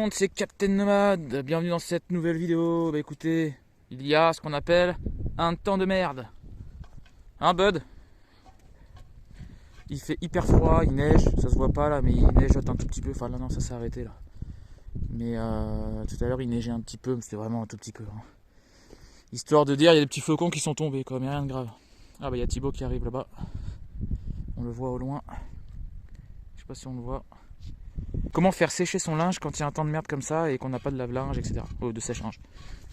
monde, c'est Captain Nomade. Bienvenue dans cette nouvelle vidéo. Bah écoutez, il y a ce qu'on appelle un temps de merde. Hein Bud? Il fait hyper froid, il neige, ça se voit pas là, mais il neigeote un tout petit peu. Enfin là non, ça s'est arrêté là. Mais tout à l'heure il neigeait un petit peu, mais c'était vraiment un tout petit peu. Hein. Histoire de dire, il y a des petits flocons qui sont tombés quoi, mais rien de grave. Ah bah il y a Thibaut qui arrive là-bas. On le voit au loin. Je sais pas si on le voit. Comment faire sécher son linge quand il y a un temps de merde comme ça et qu'on n'a pas de lave-linge, etc. De sèche-linge.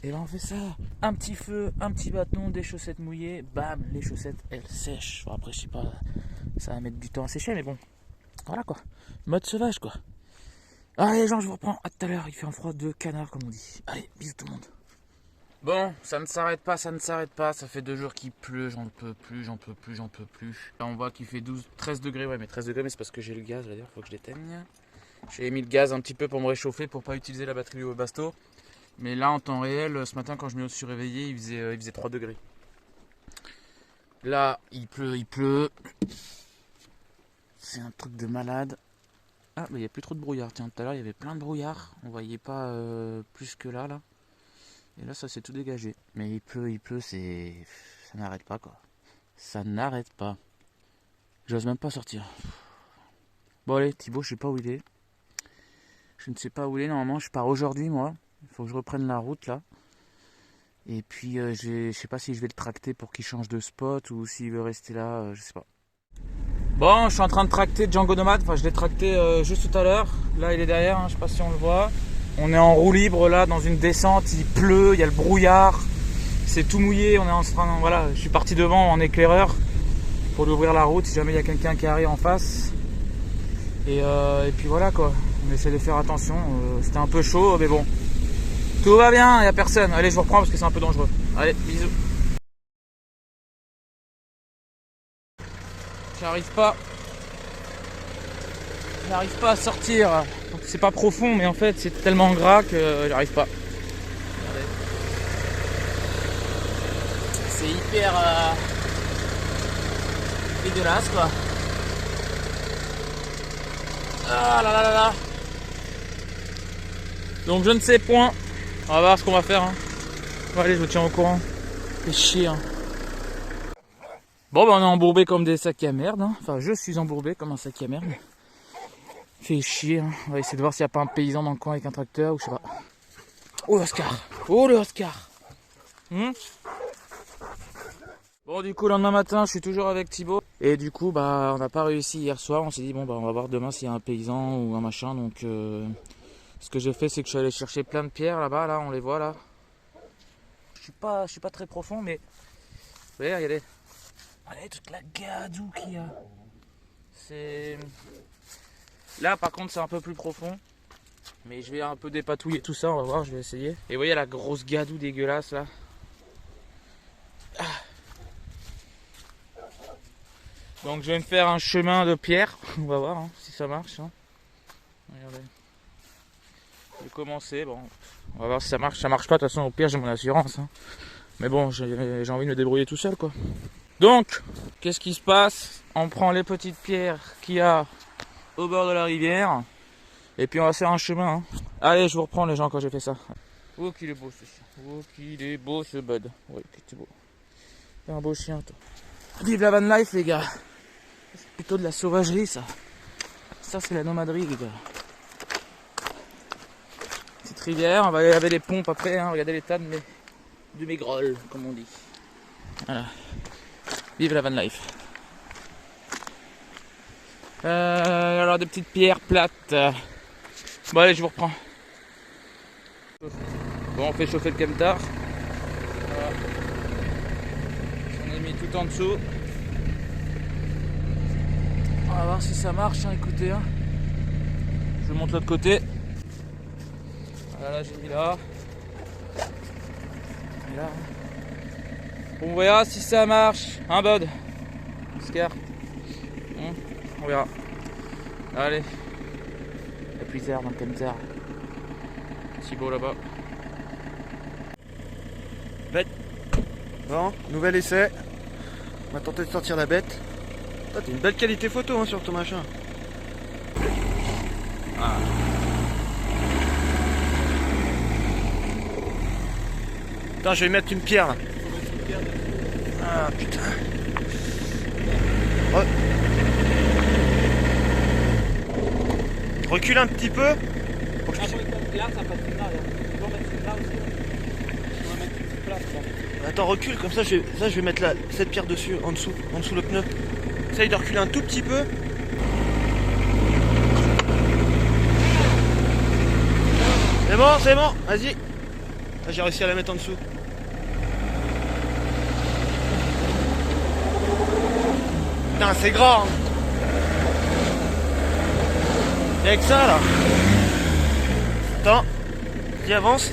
Et là on fait ça. Un petit feu, un petit bâton, des chaussettes mouillées. Bam, les chaussettes elles sèchent. Enfin, après je sais pas, ça va mettre du temps à sécher mais bon. Voilà quoi. Mode sauvage quoi. Allez les gens, je vous reprends. À tout à l'heure, il fait un froid de canard comme on dit. Allez, bisous tout le monde. Bon, ça ne s'arrête pas, ça ne s'arrête pas. Ça fait 2 jours qu'il pleut, j'en peux plus, j'en peux plus, j'en peux plus. Là on voit qu'il fait 13 degrés. Ouais mais 13 degrés mais c'est parce que j'ai le gaz là d'ailleurs, faut que je l'éteigne. J'ai mis le gaz un petit peu pour me réchauffer, pour pas utiliser la batterie au basto. Mais là, en temps réel, ce matin, quand je me suis réveillé, il faisait 3 degrés. Là, il pleut. C'est un truc de malade. Ah, mais il n'y a plus trop de brouillard. Tiens, tout à l'heure, il y avait plein de brouillard. On voyait pas plus que là. Et là, ça s'est tout dégagé. Mais il pleut, ça n'arrête pas, quoi. Ça n'arrête pas. J'ose même pas sortir. Bon, allez, Thibaut, je sais pas où il est. Je ne sais pas où il est, normalement je pars aujourd'hui moi. Il faut que je reprenne la route là. Et puis je sais pas si je vais le tracter pour qu'il change de spot ou s'il veut rester là, je sais pas. Bon, je suis en train de tracter Django Nomade, enfin je l'ai tracté juste tout à l'heure. Là il est derrière, je sais pas si on le voit. On est en roue libre là dans une descente, il pleut, il y a le brouillard. C'est tout mouillé, on est en train, voilà, je suis parti devant en éclaireur pour lui ouvrir la route si jamais il y a quelqu'un qui arrive en face. Et puis voilà quoi. On essaie de faire attention, c'était un peu chaud mais bon. Tout va bien, il n'y a personne. Allez, je vous reprends parce que c'est un peu dangereux. Allez, bisous. J'arrive pas à sortir. C'est pas profond mais en fait c'est tellement gras que j'arrive pas. Regardez. C'est hyper dégueulasse quoi. Ah là là là là. Donc je ne sais point. On va voir ce qu'on va faire. Hein. Bon, allez, je vous tiens au courant. C'est chier. Hein. Bon, bah, on est embourbé comme des sacs à merde. Hein. Enfin, je suis embourbé comme un sac à merde. Fait chier. Hein. On va essayer de voir s'il n'y a pas un paysan dans le coin avec un tracteur ou je sais pas. Oh l'Oscar. Oh le Oscar. Bon, du coup, le lendemain matin, je suis toujours avec Thibaut. Et du coup, bah, on n'a pas réussi hier soir. On s'est dit, bon, bah, on va voir demain s'il y a un paysan ou un machin. Donc, ce que j'ai fait, c'est que je suis allé chercher plein de pierres là-bas. Là, on les voit là. Je suis pas très profond, mais vous voyez, regardez. Regardez toute la gadoue qu'il y a. C'est. Là, par contre, c'est un peu plus profond. Mais je vais un peu dépatouiller tout ça. On va voir, je vais essayer. Et vous voyez la grosse gadoue dégueulasse là. Donc je vais me faire un chemin de pierre. On va voir hein, si ça marche. Hein. Regardez. Je vais commencer. Bon, on va voir si ça marche. Ça marche pas. De toute façon, au pire, j'ai mon assurance. Hein. Mais bon, j'ai envie de me débrouiller tout seul, quoi. Donc, qu'est-ce qui se passe? On prend les petites pierres qu'il y a au bord de la rivière. Et puis on va faire un chemin. Hein. Allez, je vous reprends les gens quand j'ai fait ça. Oh, qu'il est beau ce chien. Oh, qu'il est beau ce Bud. Oui, c'est beau. C'est un beau chien, toi. Vive la van life, les gars. C'est plutôt de la sauvagerie, ça. Ça, c'est la nomaderie, les gars. Petite rivière, on va aller laver les pompes après. Hein. Regardez l'état de mes grolles, comme on dit. Voilà. Vive la van life. Alors, des petites pierres plates. Bon, allez, je vous reprends. Bon, on fait chauffer le camtar. Voilà. On a mis tout en dessous. On va voir si ça marche, hein, écoutez. Hein. Je monte l'autre côté. Voilà, là j'ai mis là. Et là. On verra si ça marche. Hein, Bud? Oscar? On verra. Allez. Il y a plus d'air dans le camtar. Si beau là-bas. Bête. Bon, nouvel essai. On va tenter de sortir la bête. T'as une belle qualité photo hein, sur ton machin. Ah. Attends, je vais mettre une pierre là. Ah putain. Recule un petit peu. Pour que je puisse... Attends, recule, comme ça je vais mettre cette pierre dessus, en dessous le pneu. Essaye de reculer un tout petit peu. C'est bon, vas-y. Là, j'ai réussi à la mettre en dessous. Putain, c'est grand. Hein. Et avec ça là. Attends, vas-y, avance.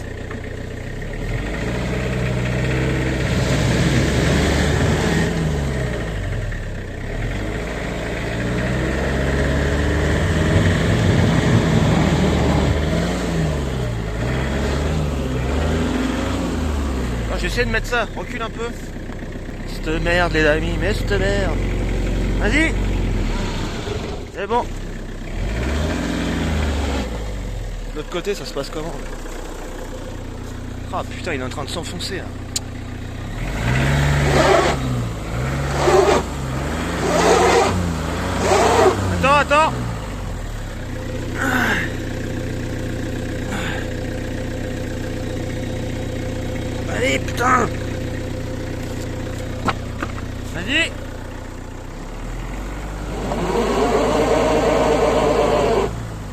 J'essaie de mettre ça, recule un peu. Cette merde les amis, mais cette merde. Vas-y. C'est bon. De l'autre côté ça se passe comment? Ah putain, il est en train de s'enfoncer là. Attends. Allez, putain! Vas-y!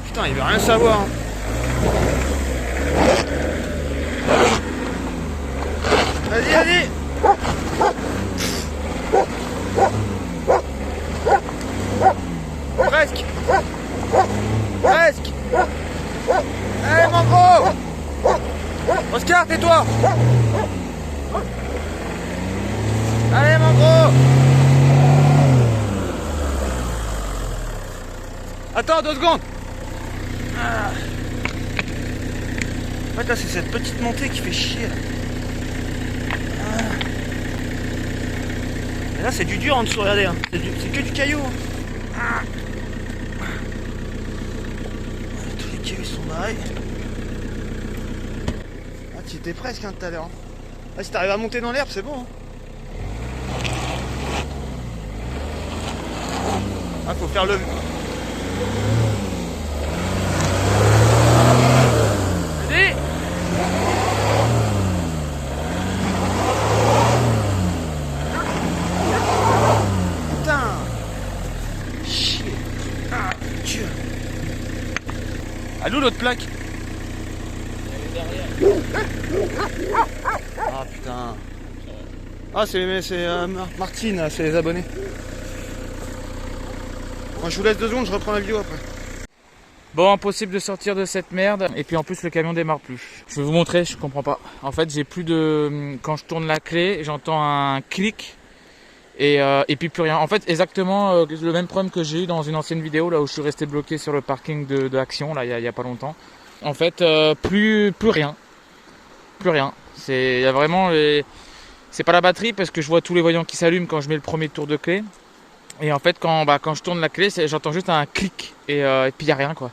Putain, il veut rien savoir. Hein. Vas-y! Presque! Allez, mon gros! Oscar, tais-toi! Allez mon gros! Attends 2 secondes! En fait là c'est cette petite montée qui fait chier là. Et là c'est du dur en dessous, regardez hein. C'est que du caillou hein. Tous les cailloux sont barrés. Ah tu étais presque hein, tout à l'heure. Ah, si t'arrives à monter dans l'herbe c'est bon hein. Ah, faut faire le... Vas-y. Putain. Chier. Ah, Dieu. Allô l'autre plaque? Ah putain. Ah c'est Martine, c'est les abonnés. Moi je vous laisse 2 secondes, je reprends la vidéo après. Bon, impossible de sortir de cette merde. Et puis en plus le camion démarre plus. Je vais vous montrer, je comprends pas. En fait j'ai plus de... Quand je tourne la clé, j'entends un clic. Et puis plus rien. En fait exactement le même problème que j'ai eu dans une ancienne vidéo là où je suis resté bloqué sur le parking de Action là il y a pas longtemps. En fait plus rien. Plus rien. Il y a vraiment les... C'est pas la batterie parce que je vois tous les voyants qui s'allument quand je mets le premier tour de clé. Et en fait quand je tourne la clé j'entends juste un clic et puis il n'y a rien quoi.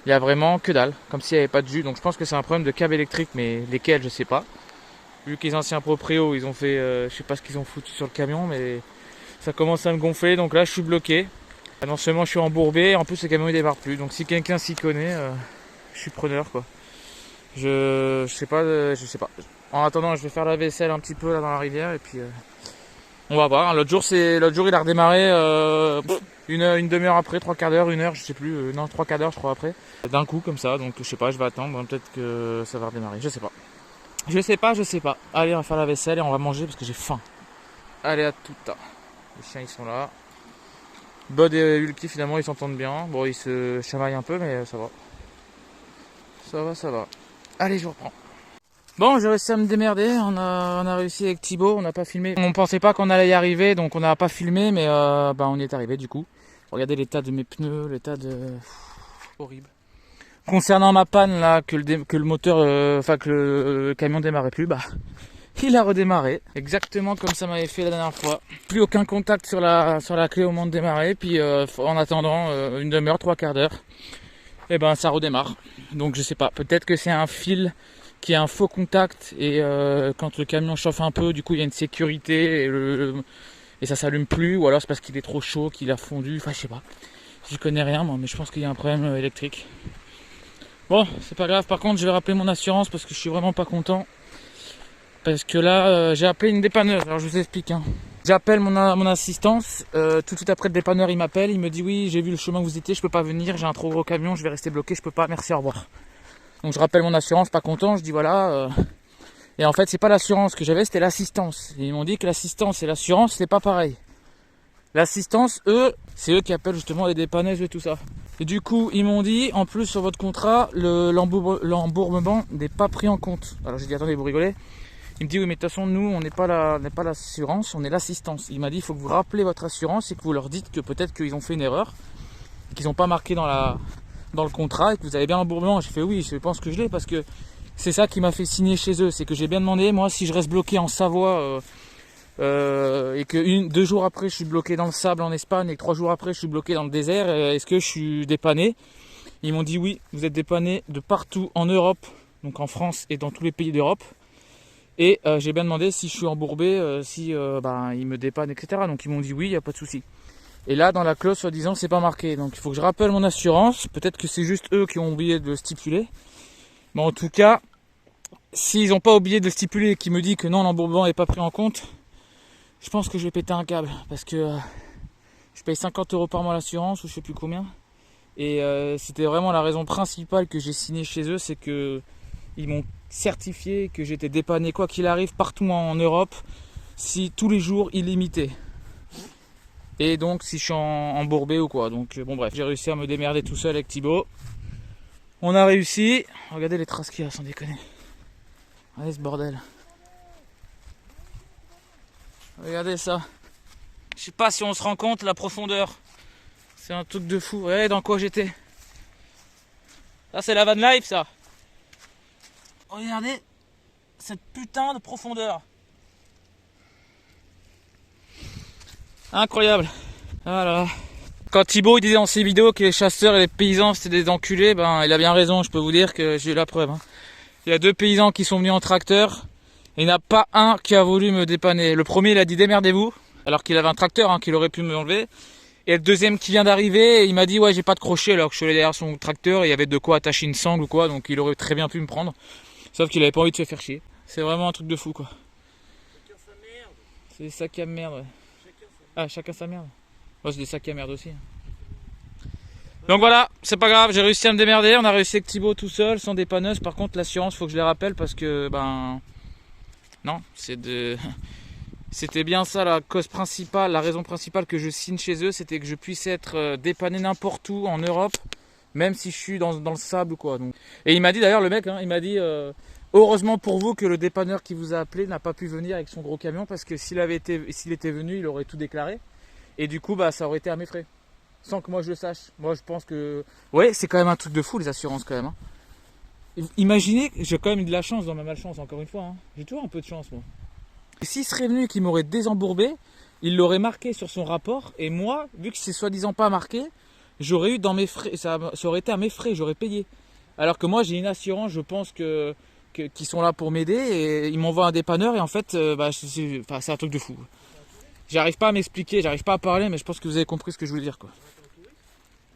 Il y a vraiment que dalle, comme s'il n'y avait pas de jus. Donc je pense que c'est un problème de câble électrique, mais lesquels je sais pas. Vu que les anciens proprios ils ont fait, je sais pas ce qu'ils ont foutu sur le camion, mais ça commence à me gonfler. Donc là je suis bloqué. Non seulement je suis embourbé, en plus le camion il démarre plus. Donc si quelqu'un s'y connaît, je suis preneur quoi. Je sais pas. En attendant je vais faire la vaisselle un petit peu là dans la rivière et puis... On va voir, l'autre jour il a redémarré une demi-heure après, 3/4 d'heure, 1 heure, je sais plus, non 3/4 d'heure je crois après. D'un coup comme ça, donc je sais pas, je vais attendre, peut-être que ça va redémarrer, je sais pas. Je sais pas. Allez on va faire la vaisselle et on va manger parce que j'ai faim. Allez à tout tard. Les chiens ils sont là. Bud et Ulki finalement ils s'entendent bien, bon ils se chamaillent un peu mais ça va. Ça va. Allez je reprends. Bon, j'ai réussi à me démerder, on a réussi avec Thibaut, on n'a pas filmé. On pensait pas qu'on allait y arriver, donc on n'a pas filmé, mais on y est arrivé du coup. Regardez l'état de mes pneus, l'état de... horrible. Concernant ma panne là, que le moteur, que le camion démarrait plus, il a redémarré. Exactement comme ça m'avait fait la dernière fois. Plus aucun contact sur la clé au moment de démarrer, puis en attendant une demi-heure, 3/4 d'heure, et ça redémarre. Donc je sais pas, peut-être que c'est un fil qu'il y a un faux contact et quand le camion chauffe un peu, du coup il y a une sécurité et ça s'allume plus, ou alors c'est parce qu'il est trop chaud, qu'il a fondu, enfin je sais pas. Je connais rien moi, mais je pense qu'il y a un problème électrique. Bon, c'est pas grave, par contre je vais rappeler mon assurance parce que je suis vraiment pas content. Parce que là j'ai appelé une dépanneuse, alors je vous explique. Hein. J'appelle mon assistance, tout de suite après le dépanneur il m'appelle, il me dit oui j'ai vu le chemin que vous étiez, je peux pas venir, j'ai un trop gros camion, je vais rester bloqué, je peux pas, merci, au revoir. Donc je rappelle mon assurance, pas content, je dis voilà. Et en fait c'est pas l'assurance que j'avais, c'était l'assistance. Et ils m'ont dit que l'assistance et l'assurance c'est pas pareil. L'assistance, c'est eux qui appellent justement les dépanneuses et tout ça. Et du coup ils m'ont dit en plus sur votre contrat l'embourbement n'est pas pris en compte. Alors j'ai dit attendez, vous rigolez? Il me dit oui mais de toute façon nous on n'est pas l'assurance, on est l'assistance. Il m'a dit il faut que vous rappelez votre assurance et que vous leur dites que peut-être qu'ils ont fait une erreur, qu'ils n'ont pas marqué dans le contrat et que vous avez bien l'embourbement. J'ai fait oui, je pense que je l'ai parce que c'est ça qui m'a fait signer chez eux. C'est que j'ai bien demandé, moi si je reste bloqué en Savoie et que 2 jours après je suis bloqué dans le sable en Espagne et que 3 jours après je suis bloqué dans le désert, est-ce que je suis dépanné? Ils m'ont dit oui, vous êtes dépanné de partout en Europe, donc en France et dans tous les pays d'Europe. Et j'ai bien demandé si je suis embourbé, si ils me dépannent, etc. Donc ils m'ont dit oui, il n'y a pas de souci. Et là, dans la clause, soi-disant, c'est pas marqué. Donc il faut que je rappelle mon assurance. Peut-être que c'est juste eux qui ont oublié de le stipuler. Mais en tout cas, s'ils n'ont pas oublié de le stipuler et qu'ils me disent que non, l'embourbement n'est pas pris en compte, je pense que je vais péter un câble. Parce que je paye 50 € par mois l'assurance, ou je sais plus combien. Et c'était vraiment la raison principale que j'ai signé chez eux, c'est que ils m'ont certifié que j'étais dépanné quoi qu'il arrive partout en Europe, si tous les jours illimité. Et donc si je suis embourbé ou quoi. Donc bon bref, j'ai réussi à me démerder tout seul avec Thibaut. On a réussi. Regardez les traces qu'il y a, sans déconner. Regardez ce bordel. Regardez ça. Je sais pas si on se rend compte la profondeur. C'est un truc de fou. Regardez dans quoi j'étais. Ça c'est la van life ça. Regardez cette putain de profondeur. Incroyable. Voilà. Quand Thibaut il disait dans ses vidéos que les chasseurs et les paysans c'était des enculés, ben il a bien raison, je peux vous dire que j'ai eu la preuve. Hein. Il y a 2 paysans qui sont venus en tracteur et il n'y en a pas un qui a voulu me dépanner. Le premier il a dit démerdez-vous, alors qu'il avait un tracteur hein, qu'il aurait pu me enlever. Et le deuxième qui vient d'arriver, il m'a dit ouais j'ai pas de crochet alors que je suis allé derrière son tracteur et il y avait de quoi attacher une sangle ou quoi, donc il aurait très bien pu me prendre. Sauf qu'il avait pas envie de se faire chier. C'est vraiment un truc de fou quoi. Chacun sa merde. C'est des sacs à merde. Ouais. Chacun sa merde. Oh, c'est des sacs à merde aussi. Donc voilà, c'est pas grave, j'ai réussi à me démerder. On a réussi avec Thibaut tout seul, sans dépanneuse. Par contre l'assurance, faut que je les rappelle parce que non, c'était bien ça la cause principale, la raison principale que je signe chez eux, c'était que je puisse être dépanné n'importe où en Europe, même si je suis dans le sable ou quoi. Donc. Et il m'a dit d'ailleurs le mec, hein, il m'a dit heureusement pour vous que le dépanneur qui vous a appelé n'a pas pu venir avec son gros camion parce que s'il était venu, il aurait tout déclaré et du coup ça aurait été à mes frais, sans que moi je le sache. Moi je pense que ouais, c'est quand même un truc de fou les assurances quand même. Hein. Imaginez, j'ai quand même eu de la chance dans ma malchance encore une fois. Hein. J'ai toujours un peu de chance moi. S'il serait venu et qu'il m'aurait désembourbé, il l'aurait marqué sur son rapport et moi, vu que c'est soi-disant pas marqué, j'aurais eu dans mes frais, ça aurait été à mes frais, j'aurais payé. Alors que moi j'ai une assurance, je pense qui sont là pour m'aider et ils m'envoient un dépanneur et en fait c'est un truc de fou. J'arrive pas à m'expliquer, j'arrive pas à parler, mais je pense que vous avez compris ce que je voulais dire quoi.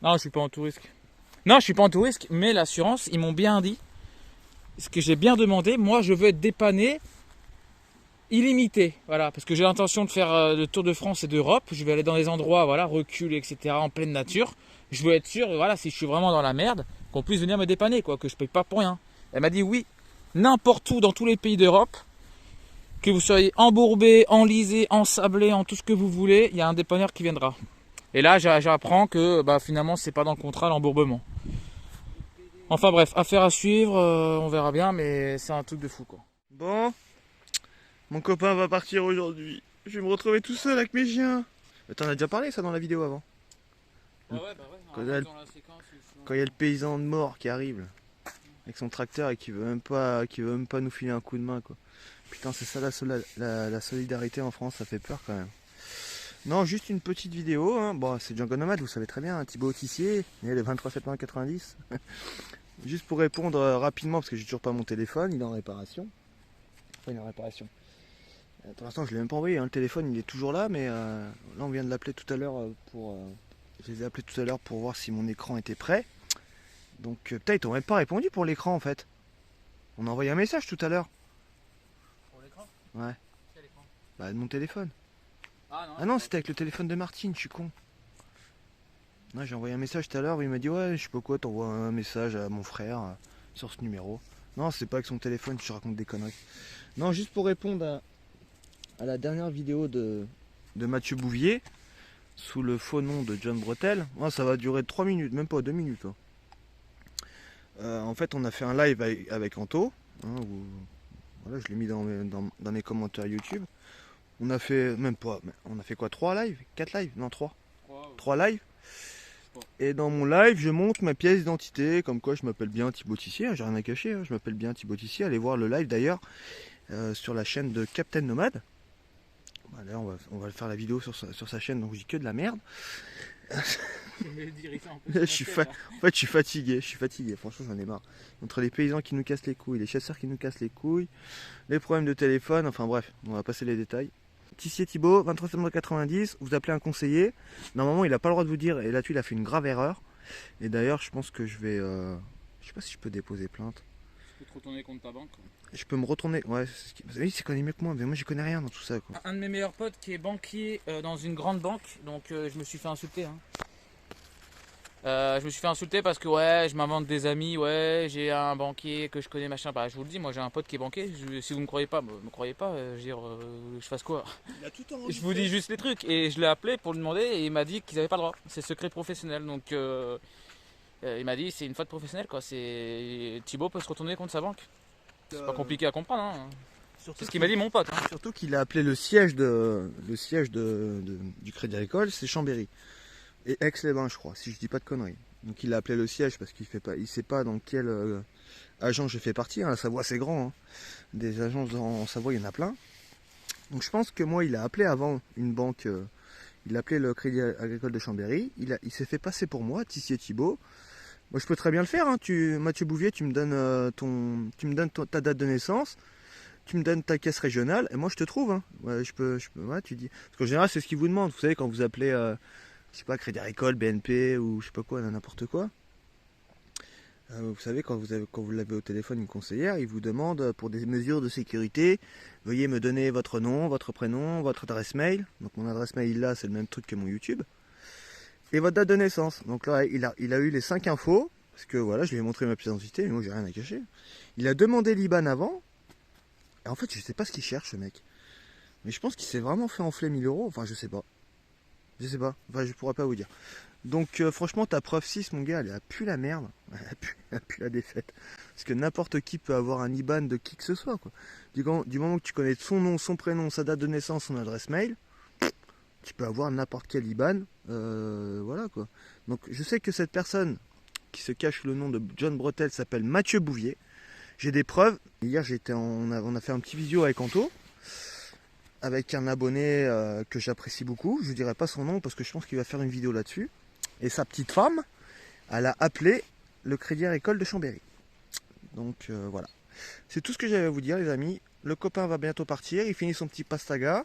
Non, je suis pas en tout risque. Non, je suis pas en tout risque, mais l'assurance, ils m'ont bien dit ce que j'ai bien demandé. Moi, je veux être dépanné illimité, voilà, parce que j'ai l'intention de faire le tour de France et d'Europe. Je vais aller dans des endroits, voilà, reculés, etc., en pleine nature. Je veux être sûr, voilà, si je suis vraiment dans la merde, qu'on puisse venir me dépanner, quoi, que je paye pas pour rien. Elle m'a dit oui, n'importe où dans tous les pays d'Europe, que vous soyez embourbé, enlisé, ensablé, en tout ce que vous voulez, il y a un dépanneur qui viendra. Et là, j'apprends que finalement, c'est pas dans le contrat l'embourbement. Enfin bref, affaire à suivre, on verra bien, mais c'est un truc de fou, quoi. Bon, mon copain va partir aujourd'hui. Je vais me retrouver tout seul avec mes chiens. T'en as déjà parlé ça dans la vidéo avant. Ouais. Quand il y a le paysan de mort qui arrive là, avec son tracteur et qui veut même pas nous filer un coup de main quoi. Putain c'est ça la solidarité en France, ça fait peur quand même. Non, juste une petite vidéo, hein. Bon c'est Django Nomade, vous savez très bien, hein. Thibaut Tissier, né le 23 septembre 90. Juste pour répondre rapidement, parce que j'ai toujours pas mon téléphone, il est en réparation. Enfin, il est en réparation. Pour l'instant, je l'ai même pas envoyé, hein. Le téléphone, il est toujours là, mais là, on vient de l'appeler tout à l'heure pour... je les ai appelés tout à l'heure pour voir si mon écran était prêt. Donc, putain, ils t'ont même pas répondu pour l'écran, en fait. On a envoyé un message tout à l'heure. Pour l'écran? Ouais. Quel écran? Bah, de mon téléphone. Ah non, c'était avec le téléphone de Martine, je suis con. Ouais, j'ai envoyé un message tout à l'heure où il m'a dit ouais, je sais pas quoi, t'envoies un message à mon frère sur ce numéro. Non, c'est pas avec son téléphone, je raconte des conneries. Non, juste pour répondre à la dernière vidéo de Mathieu Bouvier, sous le faux nom de John Bretel. Ouais, ça va durer 3 minutes, même pas 2 minutes. Hein. En fait, on a fait un live avec Anto. Hein, où, voilà, je l'ai mis dans mes commentaires YouTube. On a fait, même pas, on a fait quoi, 3 lives 4 lives? Non, 3. 3 lives. Et dans mon live, je montre ma pièce d'identité, comme quoi je m'appelle bien Thibaut Tissier, hein, j'ai rien à cacher, hein, je m'appelle bien Thibaut Tissier. Allez voir le live d'ailleurs sur la chaîne de Captain Nomade. Bah, là, on va faire la vidéo sur sa chaîne, donc je dis que de la merde. En fait, je suis fatigué, franchement j'en ai marre. Entre les paysans qui nous cassent les couilles, les chasseurs qui nous cassent les couilles, les problèmes de téléphone, enfin bref, on va passer les détails. Tissier Thibaut, 23 septembre 90, vous appelez un conseiller. Normalement, il n'a pas le droit de vous dire, et là-dessus, il a fait une grave erreur. Et d'ailleurs, je pense que je vais. Je sais pas si je peux déposer plainte. Tu peux te retourner contre ta banque. Je peux me retourner. Ouais, oui, c'est connaît mieux que moi, mais moi, j'y connais rien dans tout ça. Quoi. Un de mes meilleurs potes qui est banquier dans une grande banque, donc je me suis fait insulter. Hein. Je me suis fait insulter parce que ouais, je m'invente des amis, ouais, j'ai un banquier que je connais, machin. Bah, je vous le dis, moi j'ai un pote qui est banquier. Si vous me croyez pas, me croyez pas. Je veux dire, je fasse quoi? Il a tout Je vous dis juste les trucs. Et je l'ai appelé pour lui demander et il m'a dit qu'ils n'avaient pas le droit. C'est secret professionnel. Donc il m'a dit c'est une faute professionnelle quoi. Thibaut peut se retourner contre sa banque. C'est pas compliqué à comprendre. Hein. C'est ce qu'il m'a dit mon pote. Hein. Surtout qu'il a appelé le siège du Crédit Agricole, c'est Chambéry. Et Aix-les-Bains, je crois, si je dis pas de conneries. Donc il a appelé le siège parce qu'il sait pas dans quelle agence je fais partie. Hein. La Savoie c'est grand. Hein. Des agences en Savoie, il y en a plein. Donc je pense que moi, il a appelé avant une banque. Il a appelé le Crédit Agricole de Chambéry. Il s'est fait passer pour moi, Tissier Thibaut. Moi, je peux très bien le faire. Hein. Mathieu Bouvier, tu me donnes ta date de naissance. Tu me donnes ta caisse régionale et moi je te trouve. Hein. Ouais, ouais, tu dis. Parce qu'en général, c'est ce qu'ils vous demandent. Vous savez, quand vous appelez, je sais pas, Crédit Agricole, BNP ou je sais pas quoi, n'importe quoi. Vous savez, quand vous l'avez au téléphone, une conseillère, il vous demande pour des mesures de sécurité, veuillez me donner votre nom, votre prénom, votre adresse mail. Donc mon adresse mail là, c'est le même truc que mon YouTube. Et votre date de naissance. Donc là, il a eu les 5 infos. Parce que voilà, je lui ai montré ma pièce d'identité, mais moi j'ai rien à cacher. Il a demandé l'IBAN avant. Et en fait, je sais pas ce qu'il cherche, ce mec. Mais je pense qu'il s'est vraiment fait enfler 1000 euros. Enfin, je sais pas. Je sais pas. Enfin, je pourrais pas vous dire. Donc, franchement, ta preuve 6, mon gars, elle a pu la merde. Elle a pu la défaite. Parce que n'importe qui peut avoir un IBAN de qui que ce soit, quoi. Du moment que tu connais son nom, son prénom, sa date de naissance, son adresse mail, tu peux avoir n'importe quel IBAN. Voilà, quoi. Donc, je sais que cette personne qui se cache le nom de John Bretel s'appelle Mathieu Bouvier. J'ai des preuves. Hier, on a fait un petit visio avec Anto, avec un abonné que j'apprécie beaucoup. Je ne dirai pas son nom parce que je pense qu'il va faire une vidéo là-dessus. Et sa petite femme, elle a appelé le Crédit Agricole de Chambéry. Donc voilà. C'est tout ce que j'avais à vous dire, les amis. Le copain va bientôt partir. Il finit son petit pastaga.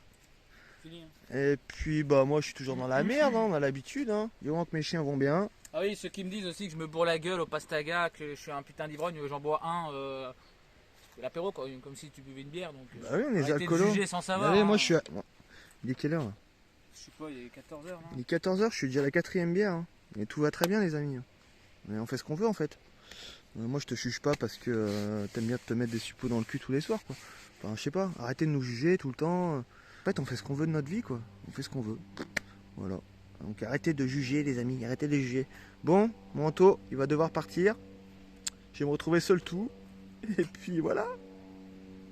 Fini, hein. Et puis, bah, moi, je suis toujours dans la merde. Hein, on a l'habitude. Hein. Du moment que mes chiens vont bien. Ah oui, ceux qui me disent aussi que je me bourre la gueule au pastaga, que je suis un putain d'ivrogne, j'en bois un, l'apéro quoi, comme si tu buvais une bière. Donc, bah oui, on est alcoolos. Juger sans savoir. Bah oui, hein. moi je suis. Bon. Il est quelle heure là? Je sais pas, il est 14h. Non il est 14h, je suis déjà à la 4ème bière. Hein. Et tout va très bien, les amis. Mais on fait ce qu'on veut en fait. Moi je te juge pas parce que t'aimes bien te mettre des suppos dans le cul tous les soirs quoi. Enfin, je sais pas, arrêtez de nous juger tout le temps. En fait, on fait ce qu'on veut de notre vie quoi. On fait ce qu'on veut. Voilà. Donc arrêtez de juger les amis, arrêtez de juger. Bon, mon Anto, il va devoir partir. Je vais me retrouver seul tout. Et puis voilà.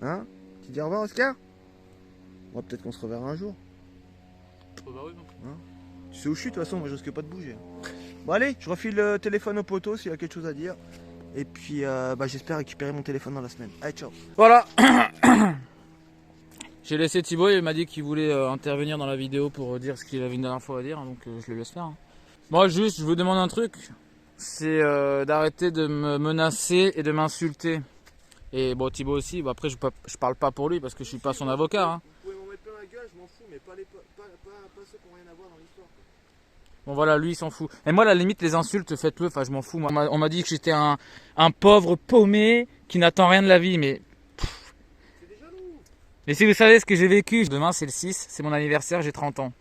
Hein? Tu dis au revoir Oscar? Bon, peut-être qu'on se reverra un jour. Oh bah oui, non. Hein? Tu sais où je suis de toute façon, moi je risque pas de bouger. Bon allez, je refile le téléphone au poteau s'il y a quelque chose à dire. Et puis bah, j'espère récupérer mon téléphone dans la semaine. Allez, ciao. Voilà. J'ai laissé Thibaut, il m'a dit qu'il voulait intervenir dans la vidéo pour dire ce qu'il avait une dernière fois à dire, donc je le laisse faire. Hein. Moi juste, je vous demande un truc. c'est d'arrêter de me menacer et de m'insulter. Et bon, Thibaut aussi, après je parle pas pour lui parce que je suis pas son avocat. Hein. Vous pouvez m'en mettre plein la gueule, je m'en fous, mais pas ceux qui n'ont rien à voir dans l'histoire. Bon voilà, lui il s'en fout. Et moi, à la limite, les insultes, faites-le, enfin je m'en fous. Moi. On m'a dit que j'étais un pauvre paumé qui n'attend rien de la vie, mais... C'est des jaloux. Mais si vous savez ce que j'ai vécu, demain c'est le 6, c'est mon anniversaire, j'ai 30 ans.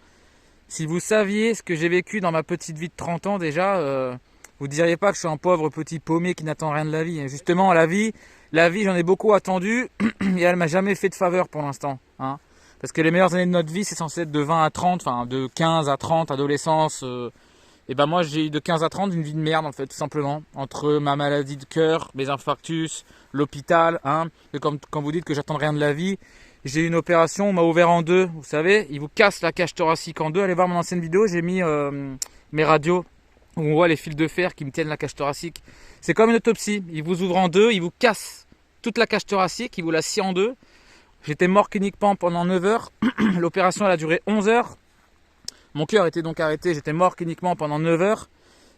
Si vous saviez ce que j'ai vécu dans ma petite vie de 30 ans déjà, vous diriez pas que je suis un pauvre petit paumé qui n'attend rien de la vie. Justement, la vie j'en ai beaucoup attendu et elle m'a jamais fait de faveur pour l'instant. Hein. Parce que les meilleures années de notre vie, c'est censé être de 20 à 30, enfin de 15 à 30, adolescence. Et ben moi, j'ai eu de 15 à 30 une vie de merde en fait, tout simplement. Entre ma maladie de cœur, mes infarctus, l'hôpital, hein. Et quand vous dites que j'attends rien de la vie, j'ai eu une opération, on m'a ouvert en deux. Vous savez, ils vous cassent la cage thoracique en deux. Allez voir mon ancienne vidéo, j'ai mis mes radios où on voit les fils de fer qui me tiennent la cage thoracique. C'est comme une autopsie, ils vous ouvrent en deux, ils vous cassent toute la cage thoracique, ils vous la scient en deux. J'étais mort cliniquement pendant 9 heures, l'opération elle a duré 11 heures. Mon cœur était donc arrêté, j'étais mort cliniquement pendant 9 heures.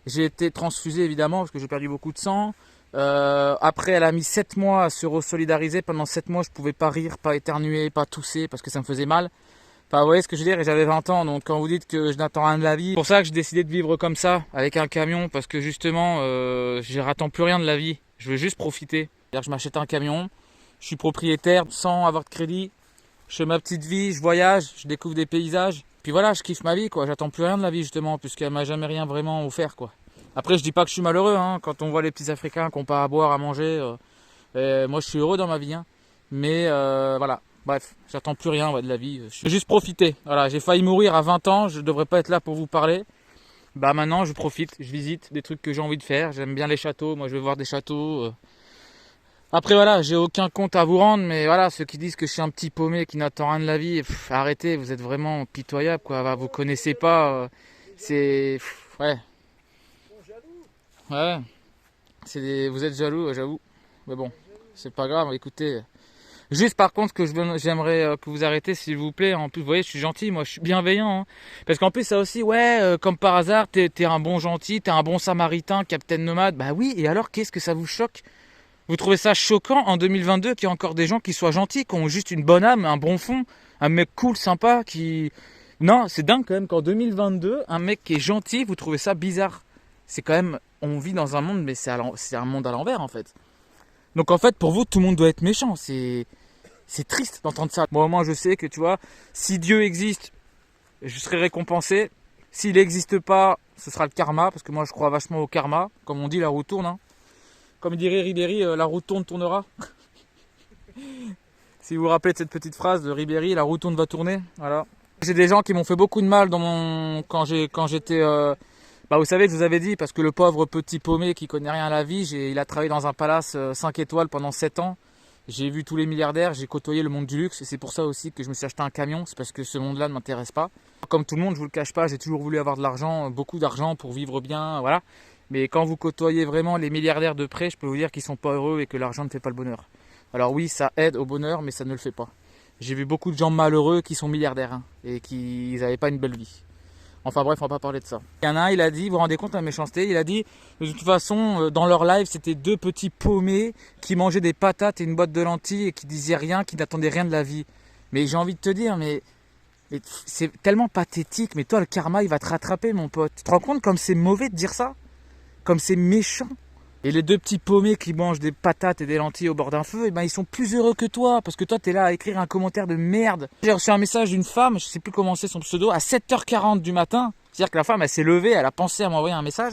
J'ai été transfusé évidemment parce que j'ai perdu beaucoup de sang. Après elle a mis 7 mois à se resolidariser. Pendant 7 mois je pouvais pas rire, pas éternuer, pas tousser parce que ça me faisait mal. Enfin vous voyez ce que je veux dire, et j'avais 20 ans, donc quand vous dites que je n'attends rien de la vie, c'est pour ça que j'ai décidé de vivre comme ça, avec un camion, parce que justement je n'attends plus rien de la vie, je veux juste profiter. C'est-à-dire que je m'achète un camion, je suis propriétaire sans avoir de crédit, je fais ma petite vie, je voyage, je découvre des paysages, puis voilà, je kiffe ma vie quoi, j'attends plus rien de la vie justement, puisqu'elle m'a jamais rien vraiment offert quoi. Après je dis pas que je suis malheureux, hein, quand on voit les petits Africains qui n'ont pas à boire, à manger, moi je suis heureux dans ma vie, hein. Mais voilà. Bref, j'attends plus rien de la vie, je vais juste profiter. Voilà, j'ai failli mourir à 20 ans, je devrais pas être là pour vous parler. Bah maintenant je profite, je visite des trucs que j'ai envie de faire, j'aime bien les châteaux, moi je vais voir des châteaux. Après voilà, j'ai aucun compte à vous rendre, mais voilà, ceux qui disent que je suis un petit paumé qui n'attend rien de la vie, arrêtez, vous êtes vraiment pitoyable quoi, vous connaissez pas, c'est... ouais. Ouais, vous êtes jaloux, j'avoue. Mais bon, c'est pas grave, écoutez... Juste par contre, ce que j'aimerais que vous arrêtez s'il vous plaît, en plus vous voyez je suis gentil, moi je suis bienveillant, hein. Parce qu'en plus ça aussi, ouais, comme par hasard, t'es un bon gentil, t'es un bon samaritain, capitaine nomade, bah oui, et alors qu'est-ce que ça vous choque? Vous trouvez ça choquant en 2022 qu'il y a encore des gens qui soient gentils, qui ont juste une bonne âme, un bon fond, un mec cool, sympa, qui... Non, c'est dingue quand même qu'en 2022, un mec qui est gentil, vous trouvez ça bizarre. C'est quand même, on vit dans un monde, mais c'est un monde à l'envers en fait. Donc en fait, pour vous, tout le monde doit être méchant, c'est triste d'entendre ça. Moi, au moins, je sais que, tu vois, si Dieu existe, je serai récompensé. S'il n'existe pas, ce sera le karma, parce que moi, je crois vachement au karma. Comme on dit, la roue tourne. Hein. Comme dirait Ribéry, la roue tournera. Si vous vous rappelez de cette petite phrase de Ribéry, la roue tourne va tourner. Voilà. J'ai des gens qui m'ont fait beaucoup de mal quand j'étais... Bah, vous savez, je vous avais dit, parce que le pauvre petit paumé qui connaît rien à la vie, il a travaillé dans un palace 5 étoiles pendant 7 ans. J'ai vu tous les milliardaires, j'ai côtoyé le monde du luxe et c'est pour ça aussi que je me suis acheté un camion, c'est parce que ce monde-là ne m'intéresse pas. Comme tout le monde, je vous le cache pas, j'ai toujours voulu avoir de l'argent, beaucoup d'argent pour vivre bien, voilà. Mais quand vous côtoyez vraiment les milliardaires de près, je peux vous dire qu'ils sont pas heureux et que l'argent ne fait pas le bonheur. Alors oui, ça aide au bonheur, mais ça ne le fait pas. J'ai vu beaucoup de gens malheureux qui sont milliardaires hein, et qui n'avaient pas une belle vie. Enfin bref, on va pas parler de ça. Il y en a un, il a dit, vous vous rendez compte de la méchanceté, il a dit, de toute façon, dans leur live, c'était deux petits paumés qui mangeaient des patates et une boîte de lentilles et qui disaient rien, qui n'attendaient rien de la vie. Mais j'ai envie de te dire, mais c'est tellement pathétique, mais toi, le karma, il va te rattraper, mon pote. Tu te rends compte comme c'est mauvais de dire ça? Comme c'est méchant? Et les deux petits paumés qui mangent des patates et des lentilles au bord d'un feu, eh ben, ils sont plus heureux que toi. Parce que toi, t'es là à écrire un commentaire de merde. J'ai reçu un message d'une femme, je sais plus comment c'est son pseudo, à 7h40 du matin. C'est-à-dire que la femme, elle s'est levée, elle a pensé à m'envoyer un message.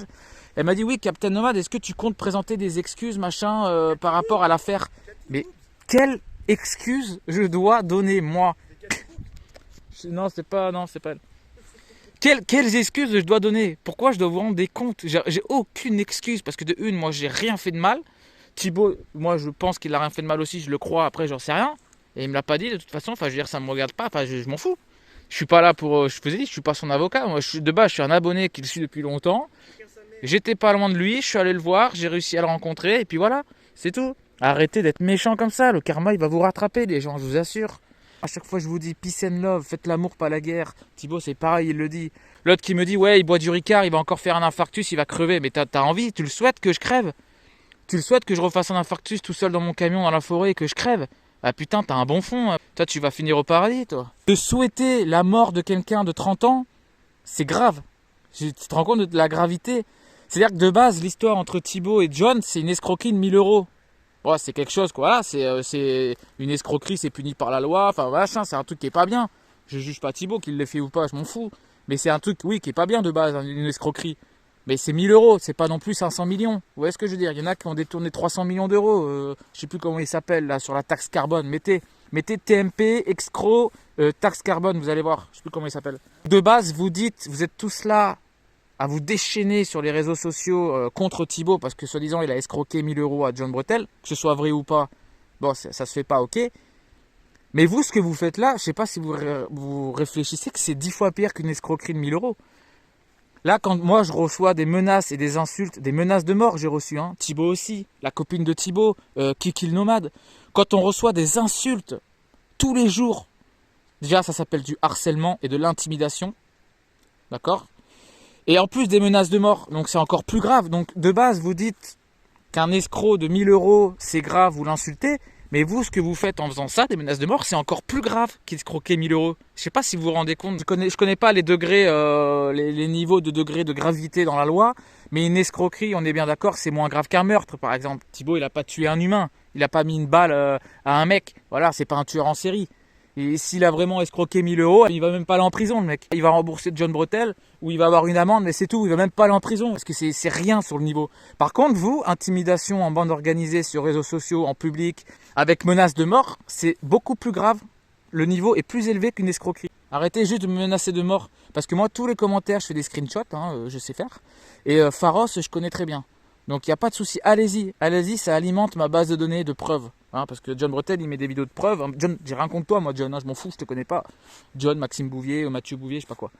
Elle m'a dit, oui, Captain Nomade, est-ce que tu comptes présenter des excuses, machin, par rapport à l'affaire? Mais quelle excuse je dois donner, moi? Non, c'est pas elle. Quelles excuses je dois donner? Pourquoi je dois vous rendre des comptes? J'ai aucune excuse parce que de une, moi j'ai rien fait de mal. Thibaut, moi je pense qu'il a rien fait de mal aussi, je le crois, après j'en sais rien. Et il me l'a pas dit de toute façon, enfin je veux dire ça me regarde pas, enfin je m'en fous. Je suis pas là pour, je vous ai dit, je suis pas son avocat. Moi de base je suis un abonné qui le suit depuis longtemps. J'étais pas loin de lui, je suis allé le voir, j'ai réussi à le rencontrer et puis voilà, c'est tout. Arrêtez d'être méchant comme ça, le karma il va vous rattraper les gens, je vous assure. À chaque fois je vous dis peace and love, faites l'amour pas la guerre. Thibaut c'est pareil, il le dit. L'autre qui me dit, ouais, il boit du Ricard, il va encore faire un infarctus, il va crever. Mais t'as envie, tu le souhaites que je crève? Tu le souhaites que je refasse un infarctus tout seul dans mon camion dans la forêt et que je crève? Ah putain, t'as un bon fond. Toi, tu vas finir au paradis, toi. De souhaiter la mort de quelqu'un de 30 ans, c'est grave. Tu te rends compte de la gravité? C'est-à-dire que de base, l'histoire entre Thibaut et John, c'est une escroquerie de 1000 euros. Bon, c'est quelque chose, quoi. Voilà, c'est une escroquerie, c'est puni par la loi. Enfin, machin, c'est un truc qui est pas bien. Je juge pas Thibaut, qu'il l'ait fait ou pas, je m'en fous. Mais c'est un truc, oui, qui est pas bien de base, une escroquerie. Mais c'est 1000 euros, c'est pas non plus 500 millions. Vous voyez ce que je veux dire? Il y en a qui ont détourné 300 millions d'euros. Je sais plus comment il s'appelle, là, sur la taxe carbone. Mettez TMP, escroc, taxe carbone, vous allez voir. Je sais plus comment il s'appelle. De base, vous dites, vous êtes tous là à vous déchaîner sur les réseaux sociaux contre Thibaut parce que soi-disant il a escroqué 1000 euros à John Bretel, que ce soit vrai ou pas, bon ça se fait pas, ok. Mais vous, ce que vous faites là, je sais pas si vous réfléchissez que c'est 10 fois pire qu'une escroquerie de 1000 euros. Là, quand moi je reçois des menaces et des insultes, des menaces de mort, j'ai reçu, hein, Thibaut aussi, la copine de Thibaut, Kiki le nomade. Quand on reçoit des insultes tous les jours, déjà ça s'appelle du harcèlement et de l'intimidation, d'accord? Et en plus des menaces de mort, donc c'est encore plus grave. Donc de base, vous dites qu'un escroc de 1000 euros, c'est grave, vous l'insultez. Mais vous, ce que vous faites en faisant ça, des menaces de mort, c'est encore plus grave qu'escroquer 1000 euros. Je sais pas si vous vous rendez compte. Je connais pas les degrés, les niveaux de degrés de gravité dans la loi. Mais une escroquerie, on est bien d'accord, c'est moins grave qu'un meurtre, par exemple. Thibaut, il a pas tué un humain. Il a pas mis une balle à un mec. Voilà, c'est pas un tueur en série. Et s'il a vraiment escroqué 1000 euros, il va même pas aller en prison, le mec. Il va rembourser John Bretel, ou il va avoir une amende, mais c'est tout. Il va même pas aller en prison, parce que c'est rien sur le niveau. Par contre, vous, intimidation en bande organisée sur réseaux sociaux, en public, avec menace de mort, c'est beaucoup plus grave. Le niveau est plus élevé qu'une escroquerie. Arrêtez juste de me menacer de mort. Parce que moi, tous les commentaires, je fais des screenshots, hein, je sais faire. Et Pharos, je connais très bien. Donc il n'y a pas de souci, allez-y, ça alimente ma base de données de preuves. Hein, parce que John Bretel, il met des vidéos de preuves. John, j'ai rien contre toi, moi, John, hein, je m'en fous, je te connais pas. John, Maxime Bouvier, Mathieu Bouvier, je sais pas quoi.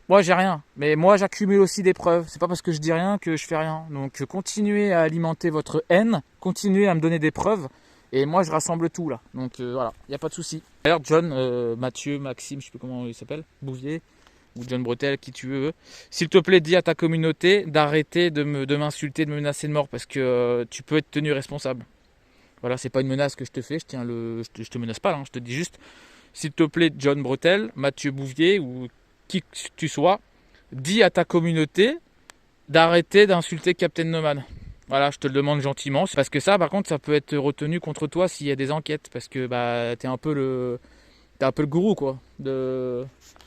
Moi, j'ai rien. Mais moi, j'accumule aussi des preuves. C'est pas parce que je dis rien que je fais rien. Donc continuez à alimenter votre haine, continuez à me donner des preuves. Et moi, je rassemble tout là. Donc voilà, il n'y a pas de souci. D'ailleurs, John, Mathieu, Maxime, je sais plus comment il s'appelle, Bouvier, ou John Bretel, qui tu veux. S'il te plaît, dis à ta communauté d'arrêter de m'insulter, de me menacer de mort, parce que tu peux être tenu responsable. Voilà, c'est pas une menace que je te fais, je te menace pas, hein, je te dis juste, s'il te plaît, John Bretel, Mathieu Bouvier, ou qui que tu sois, dis à ta communauté d'arrêter d'insulter Captain Nomad. Voilà, je te le demande gentiment, parce que ça, par contre, ça peut être retenu contre toi s'il y a des enquêtes, parce que bah, t'es un peu le gourou, quoi. Il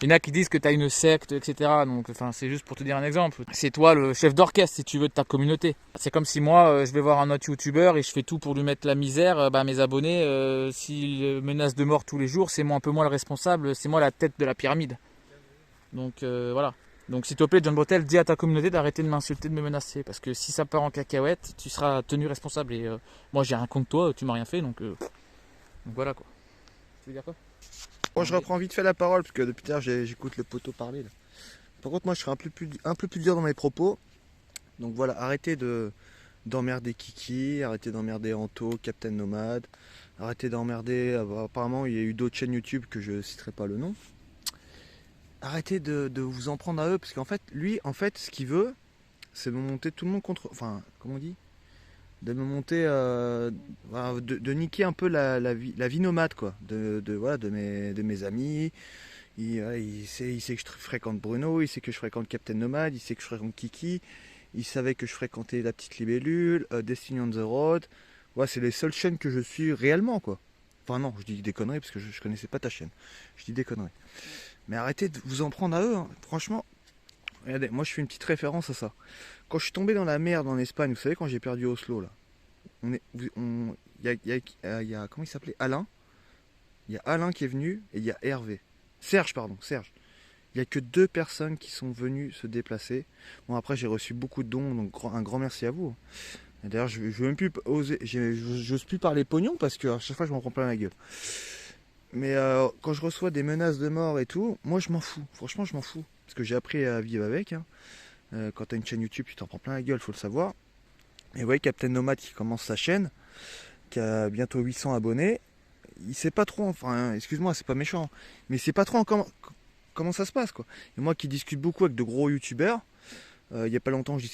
y en a qui disent que tu as une secte, etc. Donc, enfin, c'est juste pour te dire un exemple. C'est toi le chef d'orchestre, si tu veux, de ta communauté. C'est comme si moi, je vais voir un autre youtubeur et je fais tout pour lui mettre la misère. Mes abonnés, s'ils menacent de mort tous les jours, c'est un peu moi le responsable, c'est moi la tête de la pyramide. Donc, voilà. Donc, s'il te plaît, John Bretel, dis à ta communauté d'arrêter de m'insulter, de me menacer. Parce que si ça part en cacahuète, tu seras tenu responsable. Et moi, j'ai rien contre toi, tu m'as rien fait. Donc voilà, quoi. Tu veux dire quoi? Bon, je reprends vite fait la parole parce que depuis tard j'écoute le poteau parler là. Par contre, moi je serai un peu plus dur dans mes propos. Donc voilà, arrêtez d'emmerder Kiki, arrêtez d'emmerder Anto, Captain Nomad, arrêtez d'emmerder. Apparemment, il y a eu d'autres chaînes YouTube que je citerai pas le nom. Arrêtez de vous en prendre à eux parce qu'en fait, lui, ce qu'il veut, c'est me monter tout le monde contre. Enfin, comment on dit? De me monter, de niquer un peu la vie nomade, quoi, de mes amis. Il sait que je fréquente Bruno, il sait que je fréquente Captain Nomad, il sait que je fréquente Kiki, il savait que je fréquentais La Petite Libellule, Destiny on the Road. Ouais, c'est les seules chaînes que je suis réellement, quoi. Enfin non, je dis des conneries parce que je connaissais pas ta chaîne. Je dis des conneries. Mais arrêtez de vous en prendre à eux, hein. Franchement, regardez, moi je fais une petite référence à ça. Quand je suis tombé dans la merde en Espagne, vous savez, quand j'ai perdu Oslo, là, il y a comment il s'appelait, Alain. Il y a Alain qui est venu et il y a Hervé. Serge. Il n'y a que 2 personnes qui sont venues se déplacer. Bon, après, j'ai reçu beaucoup de dons, donc un grand merci à vous. Et d'ailleurs, je ne veux même plus oser, j'ose plus parler pognon parce que à chaque fois, je m'en prends plein la gueule. Mais quand je reçois des menaces de mort et tout, moi, je m'en fous. Franchement, je m'en fous. Parce que j'ai appris à vivre avec, hein. Quand tu as une chaîne YouTube, tu t'en prends plein la gueule, faut le savoir. Et vous voyez, Captain Nomad qui commence sa chaîne, qui a bientôt 800 abonnés, il sait pas trop, enfin, excuse-moi, c'est pas méchant, mais il sait pas trop encore comment ça se passe, quoi. Et moi qui discute beaucoup avec de gros youtubeurs, il n'y a pas longtemps, je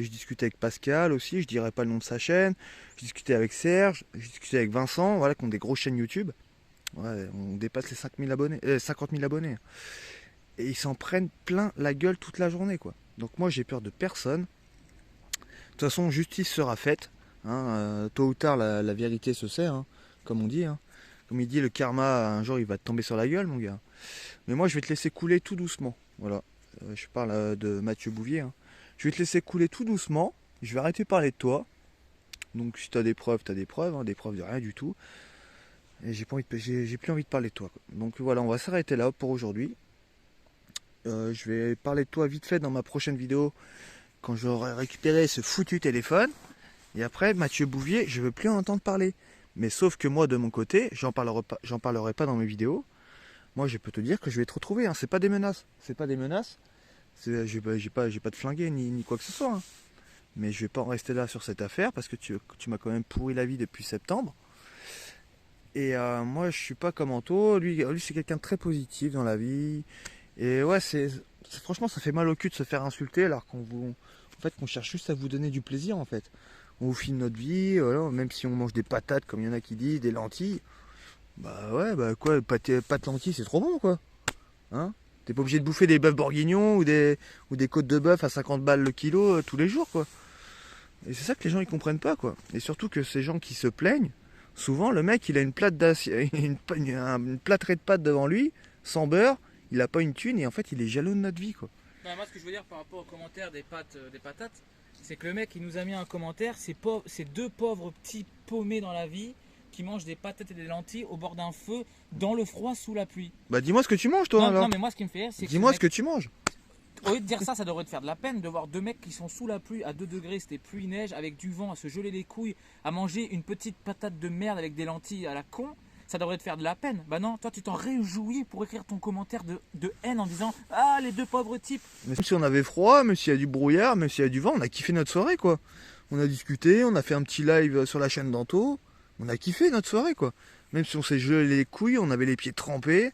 discutais avec Pascal aussi, je dirais pas le nom de sa chaîne, je discutais avec Serge, je discutais avec Vincent, voilà, qui ont des grosses chaînes YouTube. Ouais, on dépasse les 50 000 abonnés. Et ils s'en prennent plein la gueule toute la journée, quoi. Donc moi j'ai peur de personne. De toute façon, justice sera faite. Hein, tôt ou tard, la vérité se sait, hein, comme on dit. Hein. Comme il dit, le karma, un jour, il va te tomber sur la gueule, mon gars. Mais moi, je vais te laisser couler tout doucement. Voilà. Je parle de Mathieu Bouvier. Hein. Je vais te laisser couler tout doucement. Je vais arrêter de parler de toi. Donc, si tu as des preuves, tu as des preuves. Hein, des preuves de rien du tout. Et j'ai plus envie de parler de toi, quoi. Donc, voilà, on va s'arrêter là pour aujourd'hui. Je vais parler de toi vite fait dans ma prochaine vidéo quand j'aurai récupéré ce foutu téléphone. Et après, Mathieu Bouvier, je ne veux plus en entendre parler. Mais sauf que moi, de mon côté, j'en parlerai pas dans mes vidéos. Moi, je peux te dire que je vais te retrouver. Hein. C'est pas des menaces. C'est pas des menaces. J'ai pas de flingué ni quoi que ce soit. Hein. Mais je vais pas en rester là sur cette affaire parce que tu m'as quand même pourri la vie depuis septembre. Et moi, je suis pas comme Anto. Lui c'est quelqu'un de très positif dans la vie. Et ouais, franchement, ça fait mal au cul de se faire insulter alors qu'on cherche juste à vous donner du plaisir, en fait. On vous filme notre vie, voilà, même si on mange des patates, comme il y en a qui disent, des lentilles. Bah ouais, bah quoi, pâtes lentilles, c'est trop bon, quoi. Hein? T'es pas obligé de bouffer des bœufs bourguignons ou des côtes de bœuf à 50 balles le kilo tous les jours, quoi. Et c'est ça que les gens, ils comprennent pas, quoi. Et surtout que ces gens qui se plaignent, souvent, le mec, il a une plâtrée de pâtes devant lui, sans beurre, il a pas une thune, et en fait, il est jaloux de notre vie, quoi. Bah, moi, ce que je veux dire par rapport aux commentaires des patates, c'est que le mec il nous a mis un commentaire, c'est deux pauvres petits paumés dans la vie qui mangent des patates et des lentilles au bord d'un feu, dans le froid, sous la pluie. Bah dis-moi ce que tu manges, toi, non, alors. Non, mais moi ce qui me fait rire, c'est que dis-moi ce que tu manges. Au lieu de dire ça, ça devrait te faire de la peine de voir deux mecs qui sont sous la pluie à 2 degrés, c'était pluie-neige, avec du vent, à se geler les couilles, à manger une petite patate de merde avec des lentilles à la con. Ça devrait te faire de la peine. Bah non, toi tu t'en réjouis pour écrire ton commentaire de haine en disant « Ah, les deux pauvres types !» Mais même si on avait froid, même s'il y a du brouillard, même s'il y a du vent, on a kiffé notre soirée, quoi. On a discuté, on a fait un petit live sur la chaîne d'Anto. On a kiffé notre soirée, quoi. Même si on s'est gelé les couilles, on avait les pieds trempés.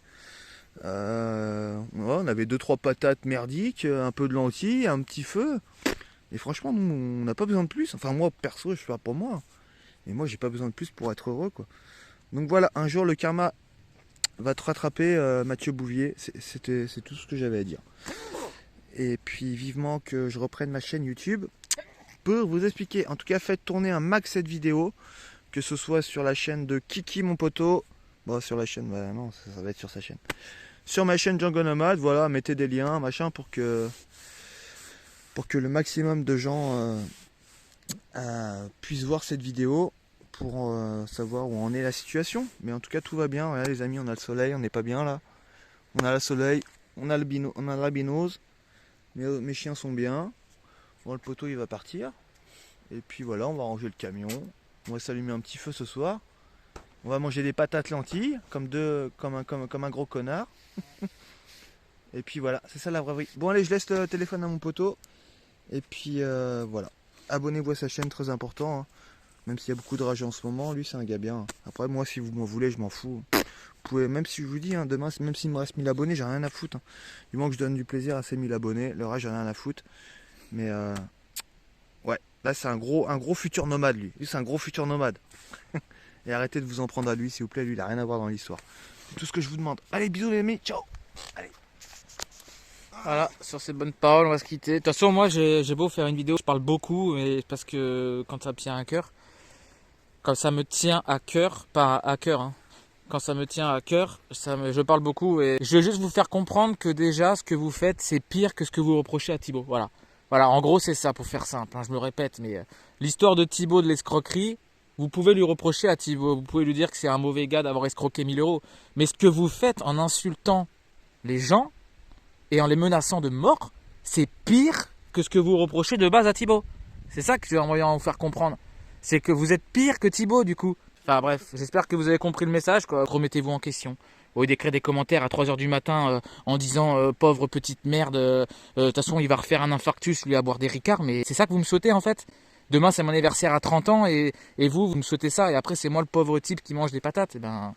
Ouais, on avait 2-3 patates merdiques, un peu de lentilles, un petit feu. Et franchement, nous, on n'a pas besoin de plus. Enfin, moi, perso, je fais pas pour moi. Et moi, j'ai pas besoin de plus pour être heureux, quoi. Donc voilà, un jour, le karma va te rattraper, Mathieu Bouvier. C'est tout ce que j'avais à dire. Et puis, vivement que je reprenne ma chaîne YouTube pour vous expliquer. En tout cas, faites tourner un max cette vidéo. Que ce soit sur la chaîne de Kiki, mon poteau. Bon, sur la chaîne, bah non, ça va être sur sa chaîne. Sur ma chaîne Django Nomad, voilà, mettez des liens, machin, pour que le maximum de gens puissent voir cette vidéo, pour savoir où en est la situation. Mais en tout cas, tout va bien. Voilà, les amis, on a le soleil, on n'est pas bien là. On a le soleil, on a la binose. Mes chiens sont bien. Bon, le poteau, il va partir. Et puis voilà, on va ranger le camion. On va s'allumer un petit feu ce soir. On va manger des patates lentilles, comme un gros connard. Et puis voilà, c'est ça la vraie vie. Bon allez, je laisse le téléphone à mon poteau. Et puis voilà. Abonnez-vous à sa chaîne, très important. Hein. Même s'il y a beaucoup de rage en ce moment, lui c'est un gars bien. Après moi, si vous m'en voulez, je m'en fous. Vous pouvez, même si je vous dis, hein, demain, même s'il me reste 1000 abonnés, j'ai rien à foutre. Hein. Du moment que je donne du plaisir à ces 1000 abonnés, le reste, j'ai rien à foutre. Mais ouais, là c'est un gros futur nomade, lui. Lui c'est un gros futur nomade. Et arrêtez de vous en prendre à lui, s'il vous plaît, lui il a rien à voir dans l'histoire. C'est tout ce que je vous demande. Allez, bisous les amis, ciao. Allez. Voilà, sur ces bonnes paroles, on va se quitter. De toute façon, moi j'ai beau faire une vidéo, je parle beaucoup, mais parce que quand ça me tient à cœur, quand ça me tient à cœur, pas à cœur, hein. Quand ça me tient à cœur, je parle beaucoup et je vais juste vous faire comprendre que déjà ce que vous faites, c'est pire que ce que vous reprochez à Thibaut. Voilà. Voilà, en gros c'est ça pour faire simple, hein, je me répète, mais l'histoire de Thibaut de l'escroquerie, vous pouvez lui reprocher à Thibaut, vous pouvez lui dire que c'est un mauvais gars d'avoir escroqué 1000 €. Mais ce que vous faites en insultant les gens et en les menaçant de mort, c'est pire que ce que vous reprochez de base à Thibaut. C'est ça que j'ai envie de vous faire comprendre. C'est que vous êtes pire que Thibaut du coup. Enfin bref, j'espère que vous avez compris le message, quoi. Remettez-vous en question. Au lieu d'écrire des commentaires à 3 h du matin en disant pauvre petite merde, de toute façon il va refaire un infarctus, lui à boire des ricards, mais c'est ça que vous me souhaitez en fait. Demain c'est mon anniversaire à 30 ans et vous me souhaitez ça et après c'est moi le pauvre type qui mange des patates. Et ben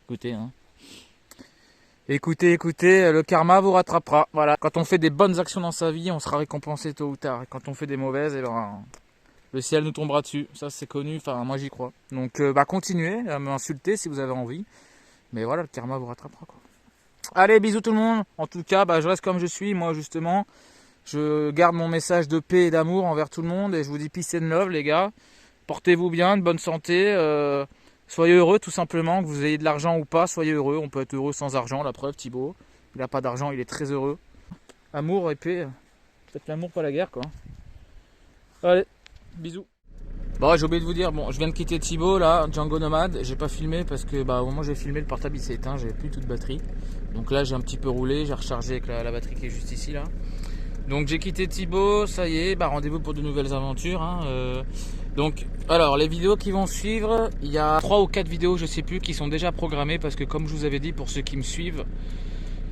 écoutez, hein. Écoutez, le karma vous rattrapera. Voilà, quand on fait des bonnes actions dans sa vie, on sera récompensé tôt ou tard. Et quand on fait des mauvaises, eh ben, le ciel nous tombera dessus. Ça, c'est connu, enfin, moi j'y crois. Donc, continuez à m'insulter si vous avez envie. Mais voilà, le karma vous rattrapera, quoi. Allez, bisous tout le monde. En tout cas, je reste comme je suis. Moi, justement, je garde mon message de paix et d'amour envers tout le monde. Et je vous dis peace and love, les gars. Portez-vous bien, de bonne santé. Soyez heureux, tout simplement. Que vous ayez de l'argent ou pas, soyez heureux. On peut être heureux sans argent. La preuve, Thibaut. Il n'a pas d'argent, il est très heureux. Amour et paix. Faites l'amour, pas la guerre, quoi. Allez, bisous. Bon, j'ai oublié de vous dire, je viens de quitter Thibaut là, Django Nomad. J'ai pas filmé parce que au moment où j'ai filmé, le portable il s'est éteint, j'avais plus toute batterie. Donc là j'ai un petit peu roulé, j'ai rechargé avec la batterie qui est juste ici là. Donc j'ai quitté Thibaut, ça y est, rendez-vous pour de nouvelles aventures. Donc alors les vidéos qui vont suivre, il y a 3 ou 4 vidéos je sais plus qui sont déjà programmées parce que comme je vous avais dit pour ceux qui me suivent,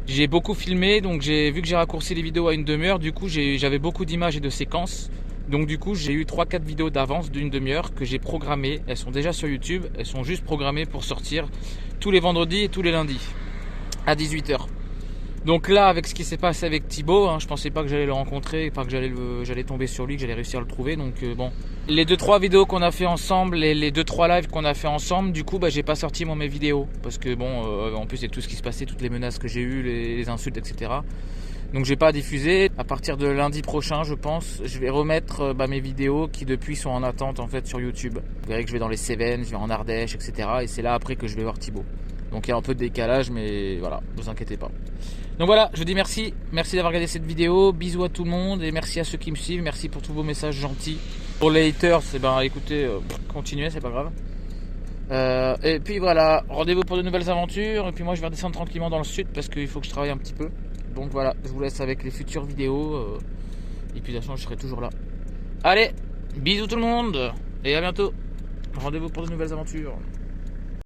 j'ai beaucoup filmé, donc vu que j'ai raccourci les vidéos à une demi-heure, du coup j'avais beaucoup d'images et de séquences. Donc du coup j'ai eu 3-4 vidéos d'avance d'une demi-heure que j'ai programmées. Elles sont déjà sur YouTube, elles sont juste programmées pour sortir tous les vendredis et tous les lundis à 18h. Donc là avec ce qui s'est passé avec Thibaut, je pensais pas que j'allais le rencontrer, pas que j'allais tomber sur lui, que j'allais réussir à le trouver. Donc les 2-3 vidéos qu'on a fait ensemble, les 2-3 lives qu'on a fait ensemble, du coup j'ai pas sorti mes vidéos. Parce que en plus avec tout ce qui se passait, toutes les menaces que j'ai eues, les insultes, etc. Donc j'ai pas diffusé. À partir de lundi prochain, je pense, je vais remettre mes vidéos qui depuis sont en attente en fait sur YouTube. Vous verrez que je vais dans les Cévennes, je vais en Ardèche, etc. Et c'est là après que je vais voir Thibaut. Donc il y a un peu de décalage, mais voilà, ne vous inquiétez pas. Donc voilà, je vous dis merci d'avoir regardé cette vidéo. Bisous à tout le monde et merci à ceux qui me suivent. Merci pour tous vos messages gentils. Pour les haters, écoutez, continuez, c'est pas grave. Et puis voilà, rendez-vous pour de nouvelles aventures. Et puis moi je vais redescendre tranquillement dans le sud parce qu'il faut que je travaille un petit peu. Donc voilà, je vous laisse avec les futures vidéos. Et puis de toute façon, je serai toujours là. Allez, bisous tout le monde. Et à bientôt. Rendez-vous pour de nouvelles aventures.